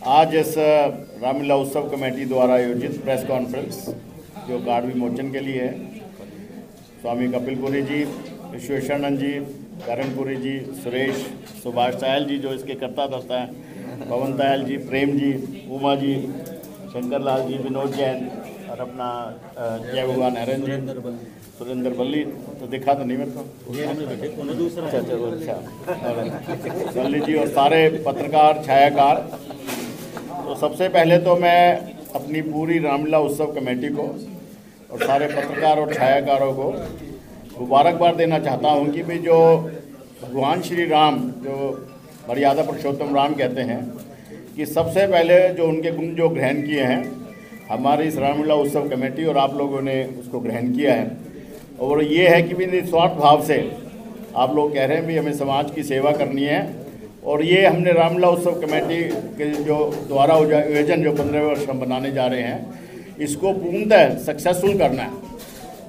आज इस रामलीला उत्सव कमेटी द्वारा आयोजित प्रेस कॉन्फ्रेंस जो कार्ड विमोचन के लिए है, स्वामी कपिल पुरी जी, विश्वेश्वरानंद जी, करण पुरी जी, सुरेश, सुभाष तायल जी जो इसके कर्ता धर्ता हैं, पवन तायल जी, प्रेम जी, उमा जी, शंकर लाल जी, विनोद जैन और अपना जय भगवान हरन जी, सुरेंद्र बल्ली। तो दिखा तो नहीं मेरे को, दूसरा अच्छा बल्ली जी और सारे पत्रकार छायाकार। तो सबसे पहले तो मैं अपनी पूरी रामलीला उत्सव कमेटी को और सारे पत्रकार और छायाकारों को मुबारकबाद देना चाहता हूं कि भाई जो भगवान श्री राम जो मर्यादा पुरुषोत्तम राम कहते हैं कि सबसे पहले जो उनके गुण जो ग्रहण किए हैं हमारी इस रामलीला उत्सव कमेटी और आप लोगों ने उसको ग्रहण किया है। और ये है कि भी निस्वार्थ भाव से आप लोग कह रहे हैं भी हमें समाज की सेवा करनी है, और ये हमने रामलीला उत्सव कमेटी के जो द्वारा आयोजन जो 15 वर्ष हम बनाने जा रहे हैं इसको पूर्णतः सक्सेसफुल करना है।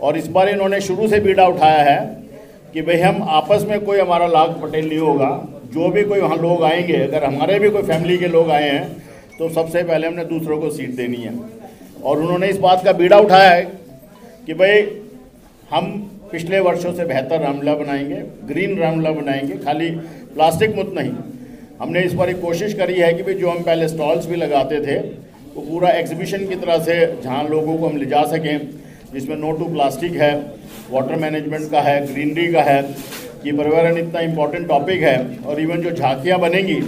और इस बार इन्होंने शुरू से बीड़ा उठाया है कि भाई हम आपस में कोई हमारा लाग पटेल नहीं होगा, जो भी कोई वहाँ लोग आएंगे, अगर हमारे भी कोई फैमिली के लोग आए हैं तो सबसे पहले हमने दूसरों को सीट देनी है। और उन्होंने इस बात का बीड़ा उठाया है कि भाई हम पिछले वर्षों से बेहतर रामलीला बनाएंगे, ग्रीन रामलीला बनाएंगे, खाली प्लास्टिक मुक्त नहीं। हमने इस बार एक कोशिश करी है कि भाई जो हम पहले स्टॉल्स भी लगाते थे वो पूरा एग्जीबिशन की तरह से जहाँ लोगों को हम ले जा सकें, जिसमें नो टू प्लास्टिक है, वाटर मैनेजमेंट का है, ग्रीनरी का है, कि पर्यावरण इतना इम्पोर्टेंट टॉपिक है। और इवन जो झांकियाँ बनेंगी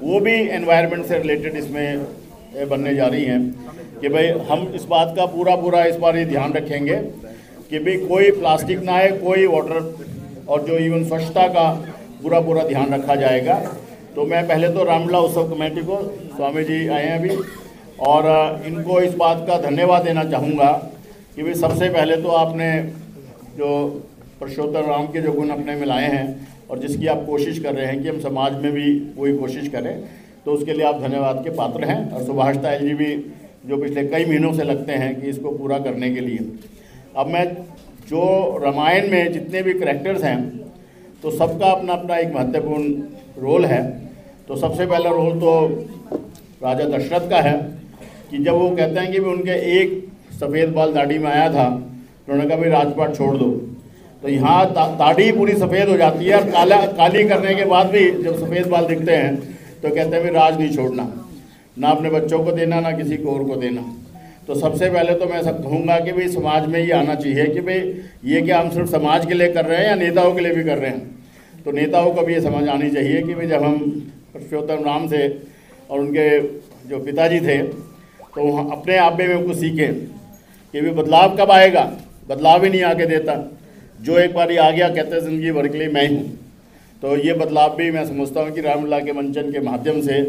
वो भी एनवायरनमेंट से रिलेटेड इसमें बनने जा रही हैं कि भाई हम इस बात का पूरा इस बार ये ध्यान रखेंगे कि भाई कोई प्लास्टिक ना आए, कोई वाटर और जो इवन स्वच्छता का पूरा ध्यान रखा जाएगा। तो मैं पहले तो रामलीला उत्सव कमेटी को, स्वामी जी आए हैं अभी, और इनको इस बात का धन्यवाद देना चाहूँगा कि भाई सबसे पहले तो आपने जो पुरुषोत्तम राम के जो गुण अपने में लाए हैं और जिसकी आप कोशिश कर रहे हैं कि हम समाज में भी वही कोशिश करें, तो उसके लिए आप धन्यवाद के पात्र हैं। और सुभाष तायल जी भी जो पिछले कई महीनों से लगते हैं कि इसको पूरा करने के लिए। अब मैं जो रामायण में जितने भी करैक्टर्स हैं तो सबका अपना अपना एक महत्वपूर्ण रोल है। तो सबसे पहला रोल तो राजा दशरथ का है कि जब वो कहते हैं कि भी उनके एक सफ़ेद बाल दाढ़ी में आया था, उन्होंने कहा भाई राजपाट छोड़ दो, तो यहाँ दाढ़ी पूरी सफ़ेद हो जाती है और काली करने के बाद भी जब सफ़ेद बाल दिखते हैं तो कहते हैं भाई राज नहीं छोड़ना, ना अपने बच्चों को देना ना किसी को और को देना। तो सबसे पहले तो मैं सब कहूँगा कि भाई समाज में ये आना चाहिए कि भाई ये क्या हम सिर्फ समाज के लिए कर रहे हैं या नेताओं के लिए भी कर रहे हैं। तो नेताओं को भी ये समझ आनी चाहिए कि भाई जब हम पुरुषोत्तम राम से और उनके जो पिताजी थे तो अपने आप में कुछ सीखें कि भाई बदलाव कब आएगा, बदलाव ही नहीं आके देता, जो एक बार आ गया कहते हैं ज़िंदगी भर के लिए मैं हूँ। तो ये बदलाव भी मैं समझता हूँ कि रामलीला के मंचन के माध्यम से,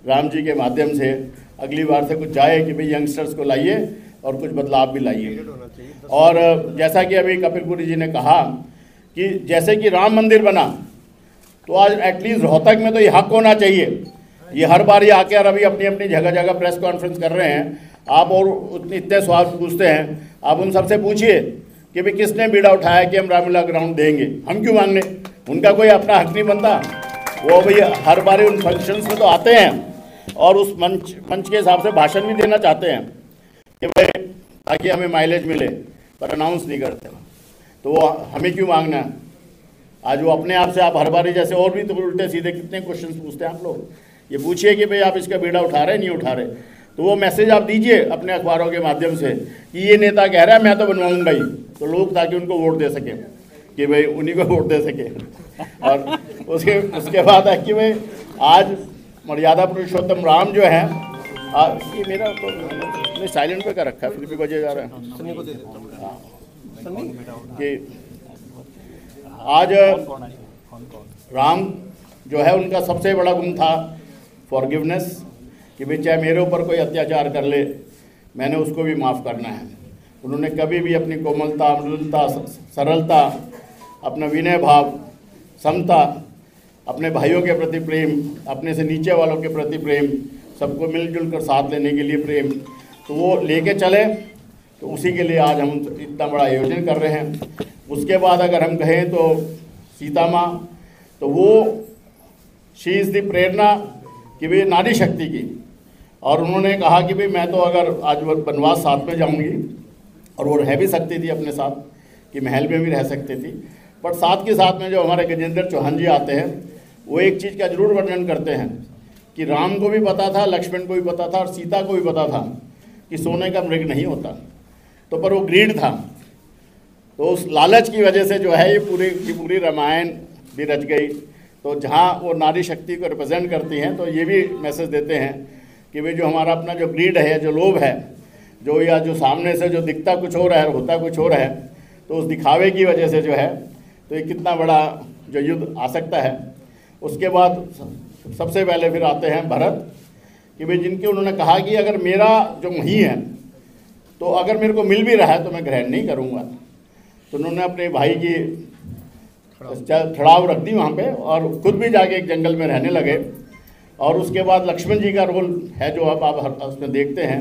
राम जी के माध्यम से अगली बार से कुछ जाए कि भाई यंगस्टर्स को लाइए और कुछ बदलाव भी लाइए। और जैसा कि अभी कपिल पुरी जी ने कहा कि जैसे कि राम मंदिर बना तो आज एटलीस्ट रोहतक में तो ये हक होना चाहिए। ये हर बार ये आके और अभी अपनी अपनी जगह जगह प्रेस कॉन्फ्रेंस कर रहे हैं, आप और इतने सवाल पूछते हैं, आप उन सबसे पूछिए कि भाई किसने बीड़ा उठाया कि हम रामलीला ग्राउंड देंगे, हम क्यों मांगने, उनका कोई अपना हक नहीं बनता। वो भाई हर बार उन फंक्शंस में तो आते हैं और उस मंच के हिसाब से भाषण भी देना चाहते हैं कि भाई ताकि हमें माइलेज मिले, पर अनाउंस नहीं करते। तो वो हमें क्यों मांगना है। आज वो अपने आप से आप हर बार जैसे और भी तो उल्टे सीधे कितने क्वेश्चन पूछते हैं आप लोग, ये पूछिए कि भाई आप इसका बीड़ा उठा रहे नहीं उठा रहे। तो वो मैसेज आप दीजिए अपने अखबारों के माध्यम से कि ये नेता कह रहा है मैं तो बनवाऊंगा ही, तो लोग ताकि उनको वोट दे सकें, कि भाई उन्हीं को वोट दे सके। और उसके बाद है कि भाई आज मर्यादा पुरुषोत्तम राम जो है, ये मेरा तो साइलेंट पे कर रखा है फिर भी बजे जा रहा है कि आज राम जो है उनका सबसे बड़ा गुण था फॉरगिवनेस, कि भाई चाहे मेरे ऊपर कोई अत्याचार कर ले मैंने उसको भी माफ़ करना है। उन्होंने कभी भी अपनी कोमलता, मृदुलता, सरलता, अपना विनय भाव, समता, अपने भाइयों के प्रति प्रेम, अपने से नीचे वालों के प्रति प्रेम, सबको मिलजुल कर साथ लेने के लिए प्रेम, तो वो लेके चले। तो उसी के लिए आज हम इतना बड़ा आयोजन कर रहे हैं। उसके बाद अगर हम कहें तो सीता माँ, तो वो शी इज़ दी प्रेरणा कि भाई नारी शक्ति की, और उन्होंने कहा कि भाई मैं तो अगर आज वनवास साथ में जाऊंगी, और वो रह भी सकती थी अपने साथ कि महल में भी रह सकती थी, बट साथ के साथ में जो हमारे गजेंद्र चौहान जी आते हैं वो एक चीज़ का जरूर वर्णन करते हैं कि राम को भी पता था, लक्ष्मण को भी पता था और सीता को भी पता था कि सोने का मृग नहीं होता, तो पर वो ग्रीड था। तो उस लालच की वजह से जो है ये पूरी की पूरी रामायण भी रच गई। तो जहाँ वो नारी शक्ति को रिप्रेजेंट करती हैं तो ये भी मैसेज देते हैं कि भाई जो हमारा अपना जो ग्रीड है, जो लोभ है, जो या जो सामने से जो दिखता कुछ हो रहा है होता कुछ हो रहा है, तो उस दिखावे की वजह से जो है तो ये कितना बड़ा जो युद्ध आ सकता है। उसके बाद सबसे पहले फिर आते हैं भरत कि भाई जिनके उन्होंने कहा कि अगर मेरा जो मही है तो अगर मेरे को मिल भी रहा है तो मैं ग्रहण नहीं करूँगा। तो उन्होंने अपने भाई की छड़ाव रख दी वहाँ पे और खुद भी जाके एक जंगल में रहने लगे। और उसके बाद लक्ष्मण जी का रोल है जो अब आप उसमें देखते हैं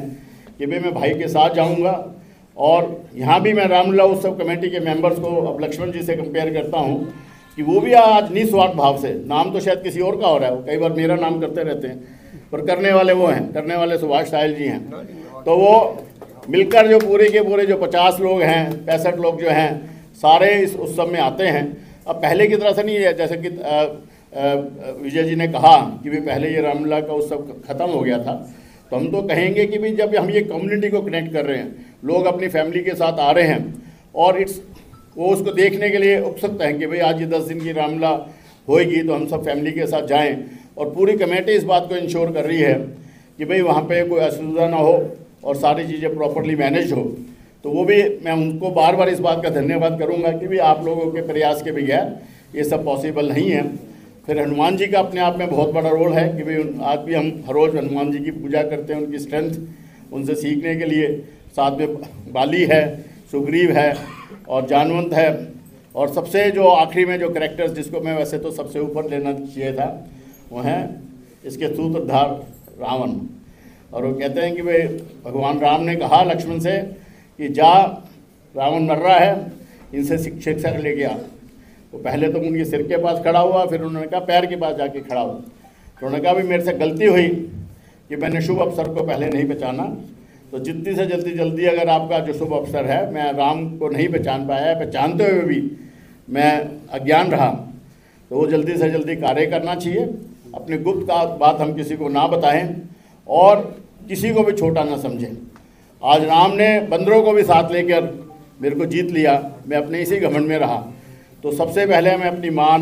कि भाई मैं भाई के साथ जाऊँगा। और यहाँ भी मैं रामलीला उत्सव कमेटी के मेंबर्स को अब लक्ष्मण जी से कंपेयर करता हूँ कि वो भी आज निस्वार्थ भाव से, नाम तो शायद किसी और का हो रहा है, वो कई बार मेरा नाम करते रहते हैं, पर करने वाले वो हैं, करने वाले सुभाष साहिल जी हैं। तो वो मिलकर जो पूरे के पूरे जो 50 लोग हैं, 65 लोग जो हैं, सारे इस उत्सव में आते हैं। अब पहले की तरह से नहीं है, जैसे कि विजय जी ने कहा कि भाई पहले ये रामलीला का उत्सव ख़त्म हो गया था, तो हम तो कहेंगे कि भाई जब हम ये कम्युनिटी को कनेक्ट कर रहे हैं, लोग अपनी फैमिली के साथ आ रहे हैं और वो उसको देखने के लिए उत्सुक हैं कि भाई आज ये 10 दिन की रामलीला होएगी तो हम सब फैमिली के साथ जाएं। और पूरी कमेटी इस बात को इंश्योर कर रही है कि भाई वहाँ पे कोई असुविधा ना हो और सारी चीज़ें प्रॉपरली मैनेज हो। तो वो भी मैं उनको बार बार इस बात का धन्यवाद करूँगा कि भाई आप लोगों के प्रयास के बगैर ये सब पॉसिबल नहीं है। फिर हनुमान जी का अपने आप में बहुत बड़ा रोल है कि भाई आज भी हम हर रोज़ हनुमान जी की पूजा करते हैं, उनकी स्ट्रेंथ उनसे सीखने के लिए। साथ में बाली है, सुग्रीव है और जानवंत है, और सबसे जो आखिरी में जो कैरेक्टर्स जिसको मैं वैसे तो सबसे ऊपर लेना चाहिए था वो हैं इसके सूत्रधार रावण। और वो कहते हैं कि भाई भगवान राम ने कहा लक्ष्मण से कि जा, रावण मर रहा है, इनसे शिक्षा लेके आ। तो पहले तो उनके सिर के पास खड़ा हुआ, फिर उन्होंने कहा पैर के पास जाके खड़ा हुआ। तो उन्होंने कहा भी मेरे से गलती हुई कि मैंने शुभ अवसर को पहले नहीं पहचाना, तो जितनी से जल्दी अगर आपका जो शुभ अवसर है, मैं राम को नहीं पहचान पाया, पहचानते हुए भी मैं अज्ञान रहा, तो वो जल्दी से जल्दी कार्य करना चाहिए। अपनी गुप्त का बात हम किसी को ना बताएं और किसी को भी छोटा ना समझें। आज राम ने बंदरों को भी साथ लेकर मेरे को जीत लिया, मैं अपने इसी घमंड में रहा। तो सबसे पहले मैं अपनी मान,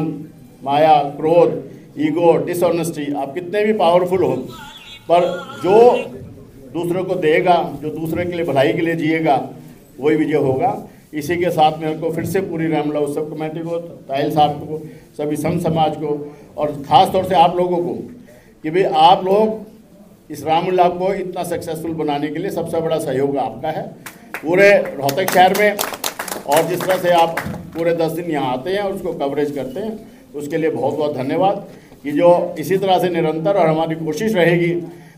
माया, क्रोध, ईगो, डिसऑनेस्टी, आप कितने भी पावरफुल हो, पर जो दूसरों को देगा, जो दूसरे के लिए भलाई के लिए जिएगा, वही विजय होगा। इसी के साथ मेरे को फिर से पूरी रामलीला उत्सव कमेटी को, ताहिल साहब को, सभी संत समाज को और ख़ास तौर से आप लोगों को कि भाई आप लोग इस रामलीला को इतना सक्सेसफुल बनाने के लिए सबसे बड़ा सहयोग आपका है पूरे रोहतक शहर में। और जिस तरह से आप पूरे 10 दिन यहाँ आते हैं और उसको कवरेज करते हैं, उसके लिए बहुत बहुत धन्यवाद। कि जो इसी तरह से निरंतर और हमारी कोशिश रहेगी,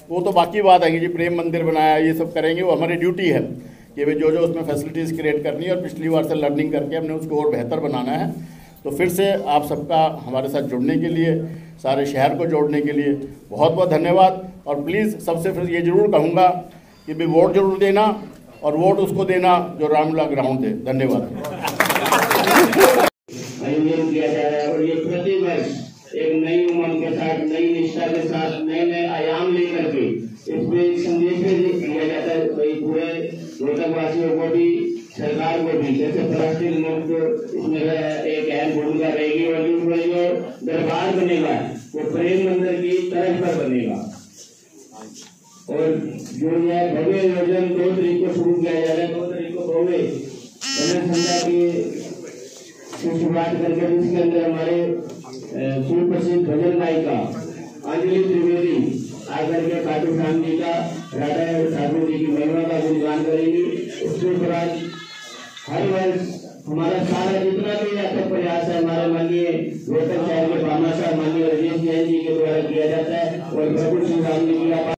वो तो बाकी बात है कि जी प्रेम मंदिर बनाया, ये सब करेंगे, वो हमारी ड्यूटी है कि भाई जो उसमें फैसिलिटीज़ क्रिएट करनी है और पिछली बार से लर्निंग करके हमने उसको और बेहतर बनाना है। तो फिर से आप सबका हमारे साथ जुड़ने के लिए, सारे शहर को जोड़ने के लिए बहुत बहुत धन्यवाद। और प्लीज़ सबसे फिर ये ज़रूर कहूँगा कि भाई वोट जरूर देना, और वोट उसको देना जो रामलीला ग्राउंड दे। धन्यवाद। और ये प्रतिवर्ष एक नई उमंग के साथ, नई निष्ठा के साथ, नए नए आयाम लेकर के इसमें संदेश दिया जाता है पूरे रोहतक वासियों को भी, सरकार को भी। जैसे प्लास्टिक मुक्त इसमें एक अहम भूमिका रहेगी और जो दरबार बनेगा वो प्रेम मंदिर की तरफ पर बनेगा। और जो है भव्य योजन 2 तारीख को शुरू किया जा रहा है। 2 तारीख को भव्य भजन संध्या की शुरुआत करके जिसके अंदर हमारे सुप्रसिद्ध भजन गायिका अंजलि त्रिवेदी आकर के खाटू श्याम जी का, राधा ठाकुर जी की महिमा का गुणगान करेंगे।